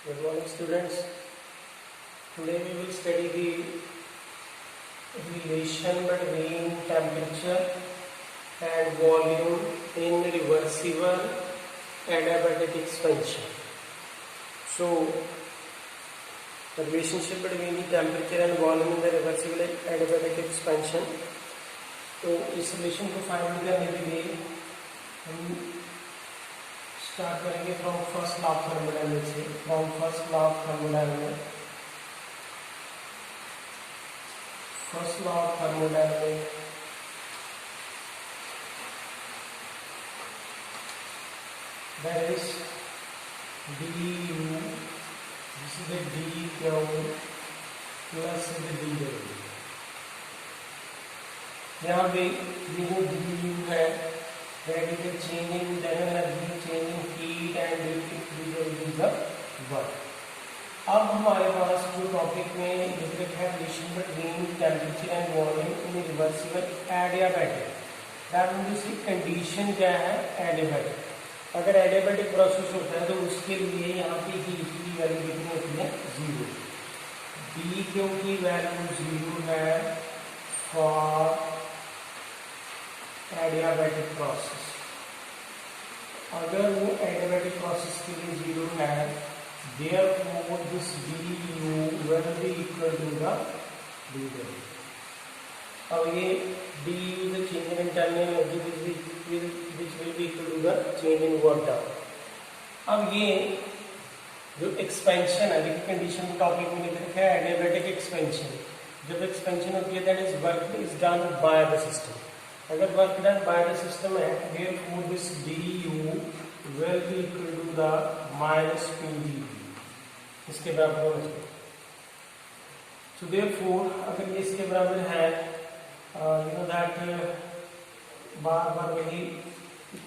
Good morning, students. Today we will study the relation between temperature and volume in reversible adiabatic expansion. So, the relationship between the temperature and volume in the reversible adiabatic expansion. तो इस relation को find करने के लिए हम start करेंगे from first law of thermodynamics से. From first law of thermodynamics. First law of thermodynamics that is du, this is the dQ plus the dW. यहाँ पे ये जो du है that is the change in internal energy, change in heat and dW is the work. अब हमारे पास जो topic में different है relation between temperature and volume in reversible adiabatic. That means इसकी कंडीशन क्या है? एडियाबैटिक. अगर एडियाबैटिक प्रोसेस होता है तो उसके लिए यहाँ पे हीट की वैल्यू कितनी होती है? 0. डी की वैल्यू 0 है फॉर एडियाबैटिक प्रोसेस. अगर वो एडियाबैटिक प्रोसेस के लिए 0 है, therefore this du will be equal to the dW. अब ये du is the change in internal energy which will be equal to the change in work done. अब ये जो एक्सपेंशन है, देखिए कंडीशन टॉपिक में लिखा है एडियाबैटिक एक्सपेंशन. जब एक्सपेंशन होती है that is work is done by the system. अगर work done by the system है, therefore this du will be equal to the minus PdV. इसके बराबर होना चाहिए. So therefore अगर ये इसके बराबर है, you know that बार बार वही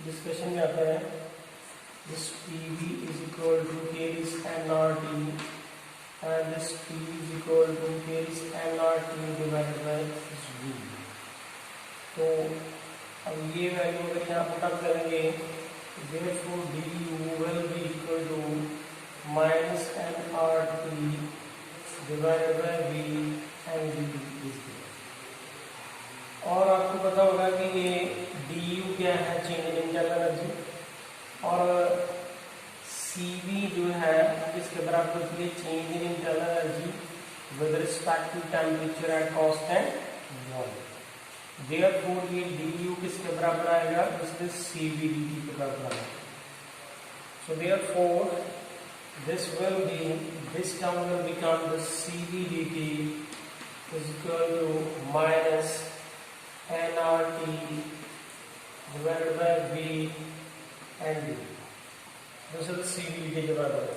डिस्कशन में आता है. This PV is equal to K is nRT and this PV is equal to K is nRT divided by V. तो अब ये वैल्यू अगर यहाँ पुटअप करेंगे, therefore du will be equal to minus nRT divided by V and V is there. और आपको पता होगा कि ये du क्या है? Change in internal energy. और Cv जो है इसके बराबर होती है change in internal energy with respect to temperature at constant volume. Therefore ये du किसके बराबर आएगा? इसके Cv dt के बराबर आएगा. So therefore this term will become the Cv dt is equal to minus nRT divided by V and d. this is the Cv dt के बराबर है.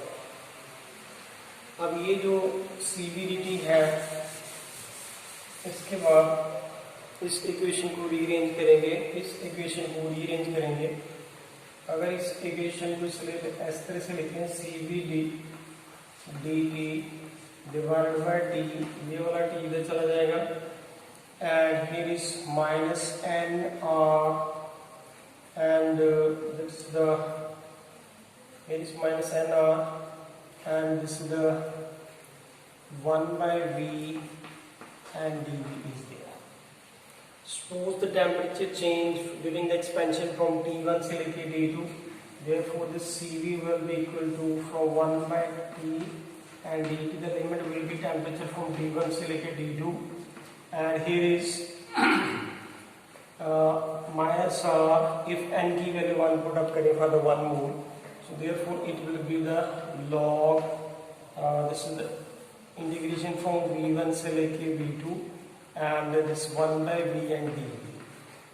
अब ये जो Cv dt है, इसके बाद इस इक्वेशन को रीअरेंज करेंगे. अगर इस इक्वेशन को इस तरह से लिखें Cv dt divided by T, ये वाला टी इधर चला जाएगा and here is minus N R and this the here is minus N R and this the 1 by V and dV is there. Suppose the temperature change during the expansion from T1 से लेके T2. Therefore, this Cv will be equal to from 1 by T and dt. The limit will be temperature from T1 से लेके T2. And here is minus R if n की value 1 put up करें for the 1 mole. So therefore, it will be the log. This is the integration from V1 से लेके V2. And this 1 by V and dV.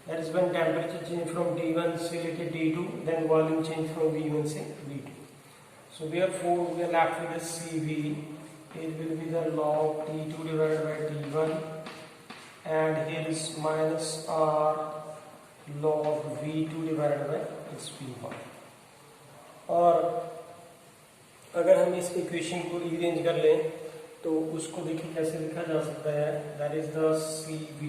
That is when temperature change from T1 से लेके T2, then volume change from V1 से V2. So therefore we are left with the Cv. It will be the log T2 divided by T1, and here is minus R log V2 divided by its V1. और अगर हम इस equation को rearrange कर लें तो उसको देखिए कैसे लिखा जा सकता है. That is the Cv,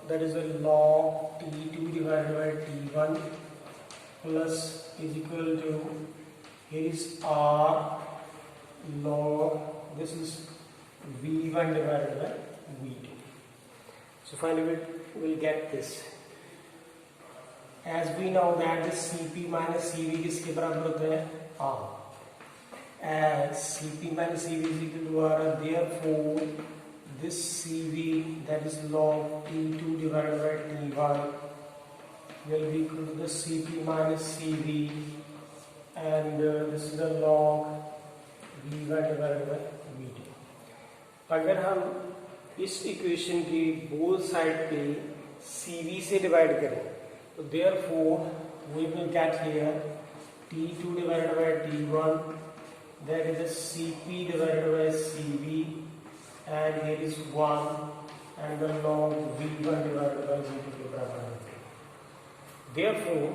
that is the log T2 divided by T1 plus is equal to here is R log, this is V1 divided by V2. So finally we'll get this. As we know that this Cp minus Cv किसके बराबर होता है? R. As Cp minus Cv is equal to R, therefore this Cv, that is log T2 divided by T1, will be equal to the Cp minus Cv, and this is the log V1 divided by V2. अगर हम इस equation की both side पे Cv से divide करें तो therefore we will get here T2 divided by T1, that is the Cp divided by Cv, and here is 1, and the log V1 divided by V2 के बराबर है. Therefore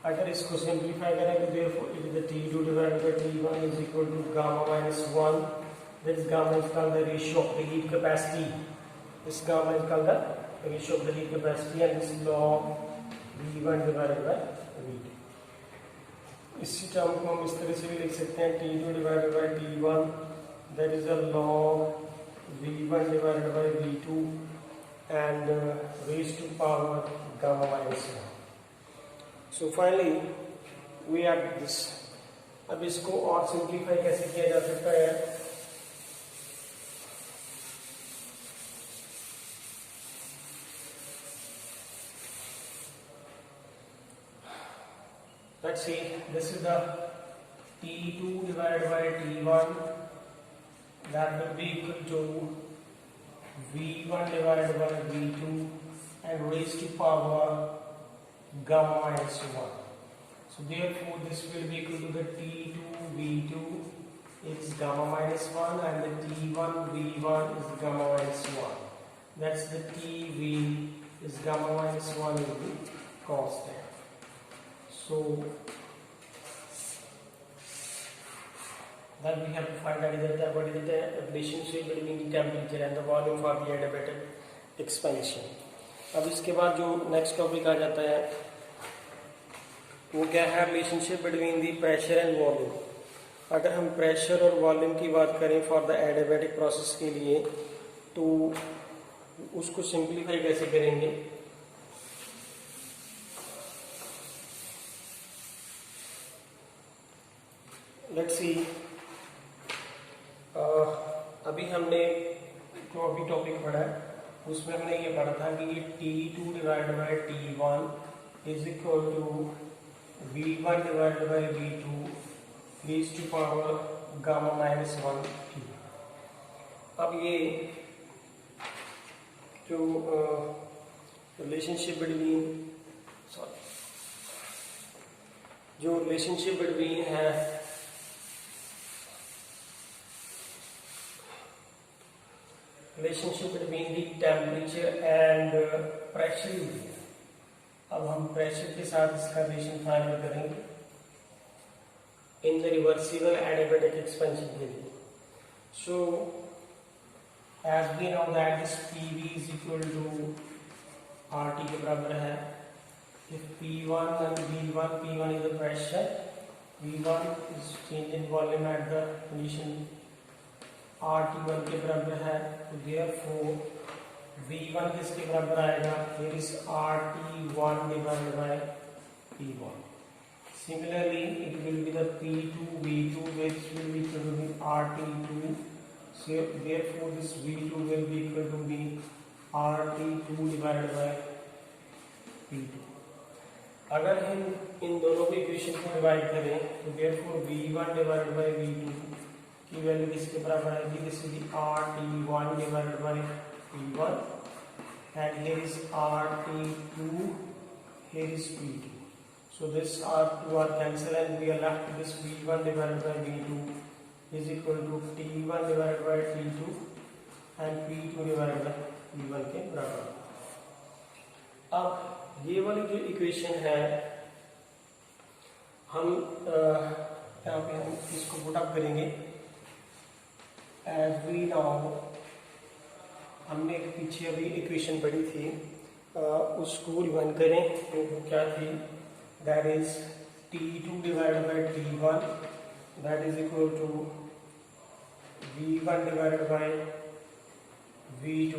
अगर इसको simplify करें तो therefore it is the T2 divided by T1 is equal to gamma minus 1. This gamma is called the ratio of the heat capacity. This gamma is called the ratio of the heat capacity, and this log V1 divided by V2. इसी term को हम इस तरह से भी लिख सकते हैं T2 divided by T1, that is the log V1 divided by V2, and raised to power gamma minus 1. So finally we have this. अब इसको और सिंप्लीफाई कैसे किया जा सकता है? Let's see, this is the T2 divided by T1, that will be equal to V1 divided by V2 and raised to power gamma minus 1. So therefore this will be equal to the T2 V2 is gamma minus 1, and the T1 V1 is gamma minus 1. That's the TV is gamma minus 1 will be constant. So then we have to find out what is the relationship between the temperature and the volume for the adiabatic expansion. अब इसके बाद जो next topic आ जाता है वो क्या है? Relationship between the pressure and volume. अगर हम प्रेशर और वॉल्यूम की बात करें फॉर द एडियाबैटिक प्रोसेस के लिए तो उसको सिंप्लीफाई कैसे करेंगे? लेट्स सी, अभी हमने जो अभी टॉपिक पढ़ा है उसमें हमने ये पढ़ा था कि ये T2 divided by T1 is equal to V1 divided by V2 raise to power gamma minus 1 T. अब ये जो रिलेशनशिप बिटवीन है relationship between the temperature and pressure. अब हम प्रेशर के साथ इसका रिलेशन फाइंड करेंगे in the reversible adiabatic expansion के लिए. So as we know that this PV is equal to RT के बराबर है. If P1 and V1, P1 is the pressure, V1 is change in volume at the condition RT1 के बराबर है. तो therefore V1 किसके बराबर आएगा? Here is RT1 divided by P1. Similarly, it will be the P2 V2, which will be equal to the RT2. So therefore this V2 will be equal to the RT2 divided by P2. अगर हम इन दोनों के equation को divide करें तो therefore V1 divided by V2 की value किसके बराबर आएगी? This is RT1 divided by P1, and here is RT2, here is P2. So this R2 are cancel and we are left with this V1 divided by V2 is equal to T1 divided by T2 and P2 divided by P1 के बराबर. अब ये वाली जो equation है हम यहाँ पे हम इसको पुट अप करेंगे. As we know, हमने पीछे अभी इक्वेशन पढ़ी थी, उसको रिवाइंड करें तो वो क्या थी? That is T2 divided by T1, that is equal to V1 divided by V2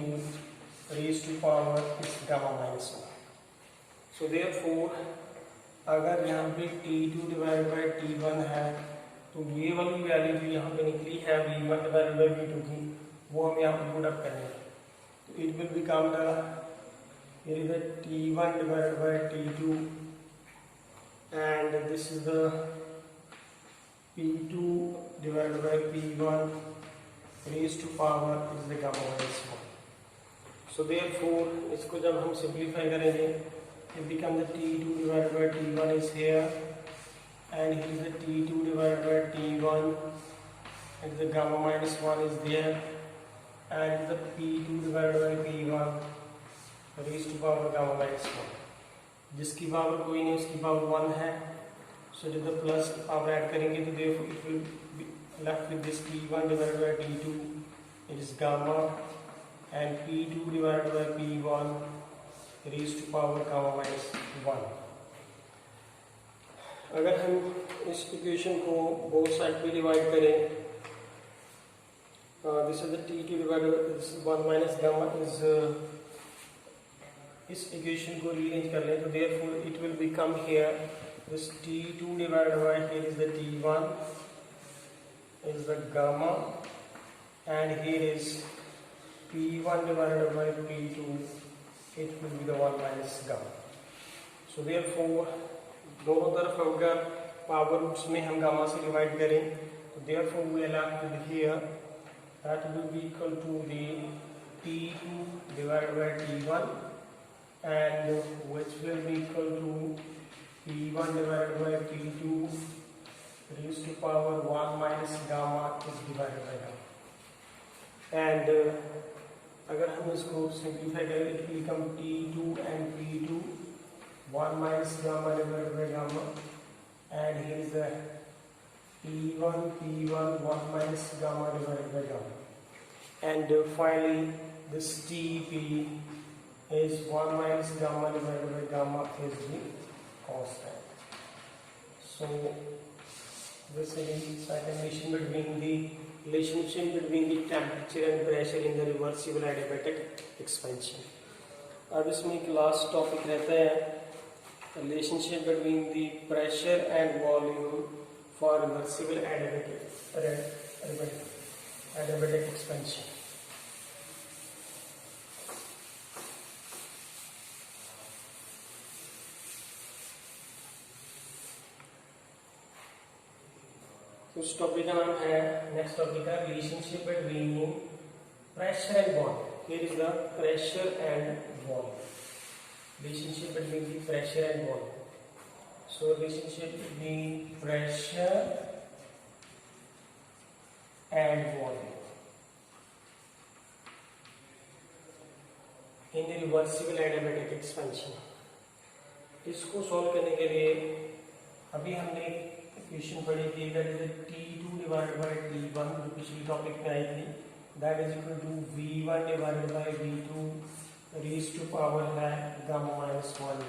raised to power is gamma minus 1. So therefore अगर यहाँ पे T2 डिवाइड बाई T1 है तो ये वाली वैल्यू जो यहाँ पे निकली है V1 डिवाइड बाई V2 की वो हम यहाँ पे पुट अप करेंगे. तो it will become the here is the T1 divided by T2 and this is the P2 divided by P1 raised to power is the gamma minus 1. So therefore इसको जब हम सिंप्लीफाई करेंगे it becomes the T2 divided by T1 is here and here is the T2 divided by T1 and the gamma minus 1 is there and the P2 divided by P1 raised to power gamma minus 1. जिसकी power कोई नहीं उसकी power 1 है. So जब the plus power add करेंगे तो therefore it will be left with this P1 divided by T2 it is gamma and P2 divided by P1 raised to power gamma minus 1. अगर हम इस इक्वेशन को both side पे divide करें this is the T2 divided by this is 1 minus gamma is इस equation को rearrange कर लें तो therefore it will become here this T2 divided by here is the T1 is the gamma and here is P1 divided by P2 it will be the 1 minus gamma. So therefore दोनों तरफ अगर power roots में हम gamma से divide करें तो therefore we are left with here that will be equal to the T2 divided by T1 and which will be equal to P1 divided by P2 raised to power 1 minus gamma is divided by gamma and अगर हम इसको simplify करें it will become T2 and P2 1 minus gamma divided by gamma and here is the P1 1 minus gamma divided by gamma and finally this TP is 1 minus gamma divided by gamma is the constant. So this is the second relationship between the temperature and pressure in the reversible adiabatic expansion. अब इसमें एक last topic रहता है relationship between the pressure and volume for reversible adiabatic expansion. उस topic का नाम है next topic का relationship between pressure and volume. Here is the pressure and volume. Relationship between the pressure and volume. So relationship between pressure and volume in the reversible adiabatic expansion. इसको solve करने के लिए अभी हमने equation पढ़ी थी that is T2 divided by T1 जो पिछली टॉपिक में आई थी that is equal to V1 divided by V2 raise to power है गामा माइनस 1.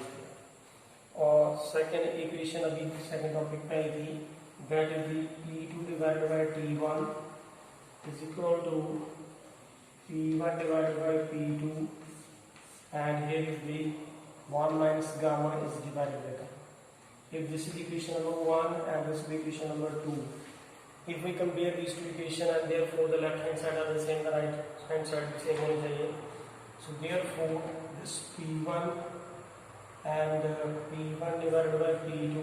और सेकंड इक्वेशन अभी सेकंड टॉपिक में आई थी that is P2 divided by T1 is equal to P1 divided by P2 and here is the 1 minus gamma is divided by. If this is equation number 1 and this is equation number 2, if we compare these two equations and therefore the left hand side are the same, the right hand side the same होनी चाहिए. So therefore this P1 and P1 divided by P2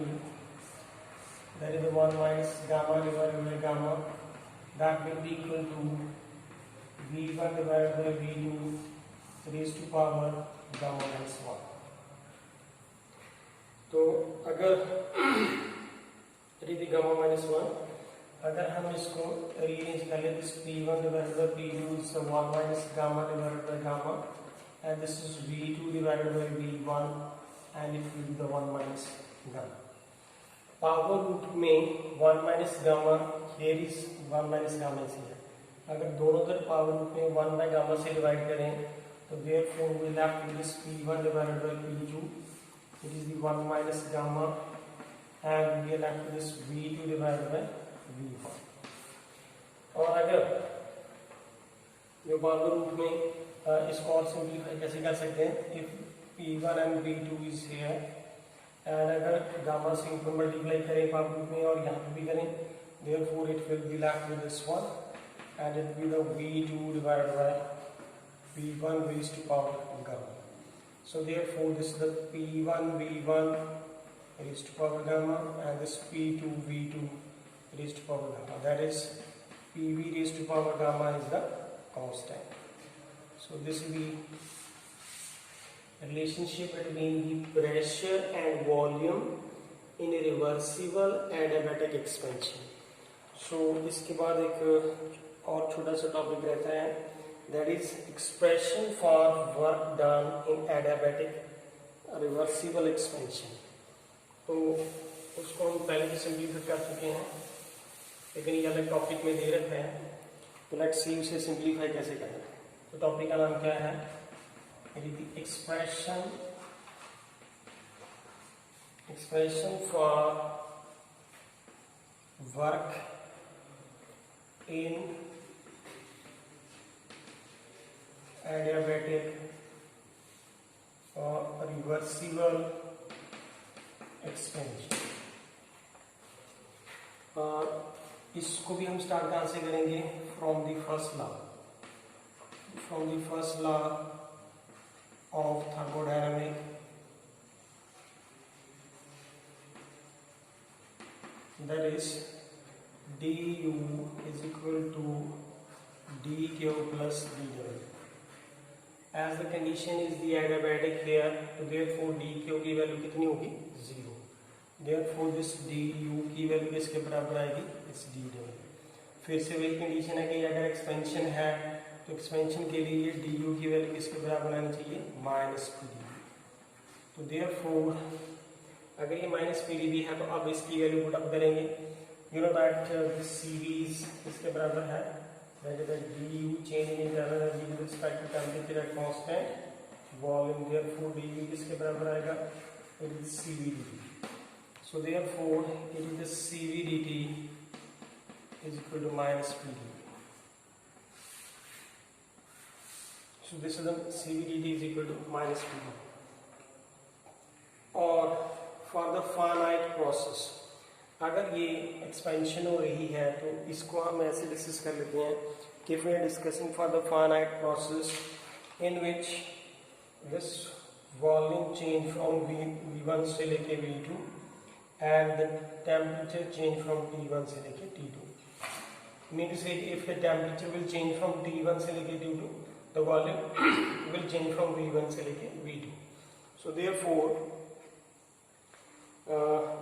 that is the 1 minus gamma divided by gamma that will be equal to V1 divided by V2 raised to power gamma minus 1. तो अगर gamma minus 1 अगर हम इसको rearrange कर ले this P1 divided by P2 is 1 minus gamma divided by gamma and this is V2 divided by V1 and it will be the 1 minus gamma. Power root में 1 minus gamma here is 1 minus gamma is here. अगर दोनों तरफ power root में 1 by gamma से divide करें तो therefore we left with this P1 divided by P2. It is the 1 minus gamma and we are left with this V2 divided by V1. और अगर योगात्मक रूप में इसको और सिंप्लीफाई कैसे कर सकते हैं, if P1 and V2 is here and अगर गामा से ऊपर मल्टीप्लाई करें पावर रूप में और यहाँ पे भी करें, therefore it will be left with this one and it will be the V2 divided by V1 raised to power gamma. So therefore this is the P1 V1 raised to power gamma and this P2 V2 raised to power gamma, that is PV raised to power gamma is the constant. So this is the relationship between the pressure and volume in a reversible adiabatic expansion. So इसके बाद एक और छोटा सा topic रहता है, that is expression for work done in adiabatic reversible expansion. तो उसको हम पहले भी सिंप्लीफाई कर चुके हैं, लेकिन ये अलग टॉपिक में दे रखा है, तो लेट्स सी उसे सिंप्लीफाई कैसे करना है. तो टॉपिक का नाम क्या है, it is the expression for work in adiabatic or reversible expansion. इसको भी हम स्टार्ट कहाँ से करेंगे, from the first law of thermodynamic, that is du is equal to dq plus dw. As the condition is the adiabatic here, so therefore dq की value कितनी होगी, 0. therefore this du की वैल्यू किसके बराबर आएगी, इस dw. फिर से वही कंडीशन है कि अगर एक्सपेंशन है तो एक्सपेंशन के लिए du की वैल्यू किसके बराबर आनी चाहिए, माइनस pdv. तो देयरफॉर अगर ये माइनस pdv है तो अब इसकी वैल्यू पुट अप करेंगे. You know that this series किसके बराबर है, that is du change in internal energy with respect to temperature at constant volume. Therefore du किसके बराबर आएगा, it is cv dt. So therefore it is the cv dt is equal to minus pdv. So this is the cv dt is equal to minus pdv. और for the finite process, अगर ये expansion हो रही है तो इसको हम ऐसे डिस्कस कर लेते हैं कि we are discussing for the finite process in which this volume change from V1 से लेके V2 and the temperature change from T1 से लेके T2. Mean to say if the temperature will change from T1 से लेके T2, the volume will change from V1 से लेके V2. So therefore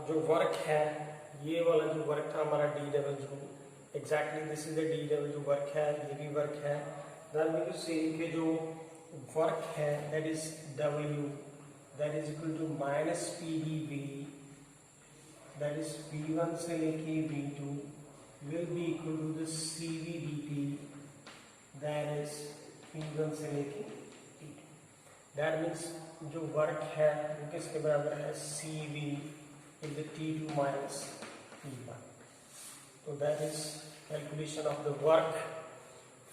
जो work है, ये वाला जो वर्क था हमारा d डबल, जो exactly this is the d double जो वर्क है, ये भी वर्क है. Then we will say कि जो वर्क है that is W, that is equal to minus pdv, that is V1 से लेके V2 will be equal to the cv dt, that is P1 से लेके P2. That means जो work है वो किसके बराबर है, cv is the T2 minus P1. So that is calculation of the work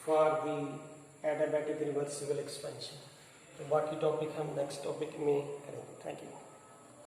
for the adiabatic reversible expansion. तो बाकी टॉपिक हम नेक्स्ट टॉपिक में करेंगे. Thank you.